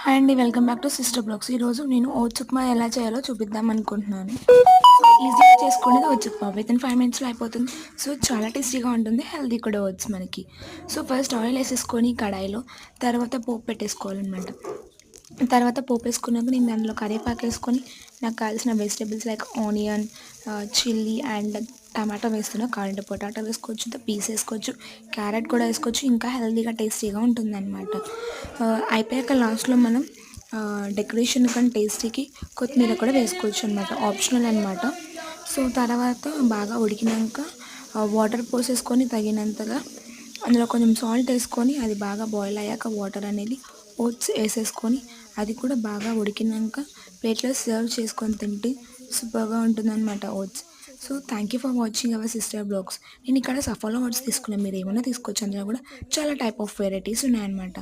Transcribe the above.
Hi అండి. Welcome back to sister blogs. ఈరోజు నేను ఓట్స్ ఉప్మా ఎలా చేయాలో చూపిద్దాం అనుకుంటున్నాను. ఈజీగా చేసుకునేది ఓట్స్ ఉప్మా. వితిన్ 5 మినిట్స్లో అయిపోతుంది. సో చాలా టేస్టీగా ఉంటుంది, హెల్తీ కూడా ఓట్స్ మనకి. సో ఫస్ట్ ఆయిల్ వేసేసుకొని కడాయిలో, తర్వాత పోపు పెట్టేసుకోవాలన్నమాట. తర్వాత పోపు వేసుకున్నాక నేను దానిలో కరివేపాకు వేసుకొని నాకు కావాల్సిన vegetables like onion, chilli and tomato వేస్తున్నా. కావాలంటే పొటాటో వేసుకోవచ్చు, పీస్ వేసుకోవచ్చు, క్యారెట్ కూడా వేసుకోవచ్చు. ఇంకా హెల్తీగా టేస్టీగా ఉంటుందన్నమాట. అయిపోయాక లాస్ట్లో మనం డెకరేషన్ కానీ టేస్టీకి కొత్తిమీర కూడా వేసుకోవచ్చు అనమాట, ఆప్షనల్ అనమాట. సో తర్వాత బాగా ఉడికినాక వాటర్ పోసేసుకొని తగినంతగా అందులో కొంచెం సాల్ట్ వేసుకొని అది బాగా బాయిల్ అయ్యాక వాటర్ అనేది ఓట్స్ వేసేసుకొని అది కూడా బాగా ఉడికినాక ప్లేట్లో సర్వ్ చేసుకొని తింటే సూపర్గా ఉంటుందన్నమాట oats. So thank you for watching our sister blogs. నేను ఇక్కడ సఫాలో ఓట్స్ తీసుకున్నాను, మీరు ఏమైనా తీసుకోవచ్చు. అందులో కూడా చాలా టైప్ ఆఫ్ వెరైటీస్ ఉన్నాయన్నమాట.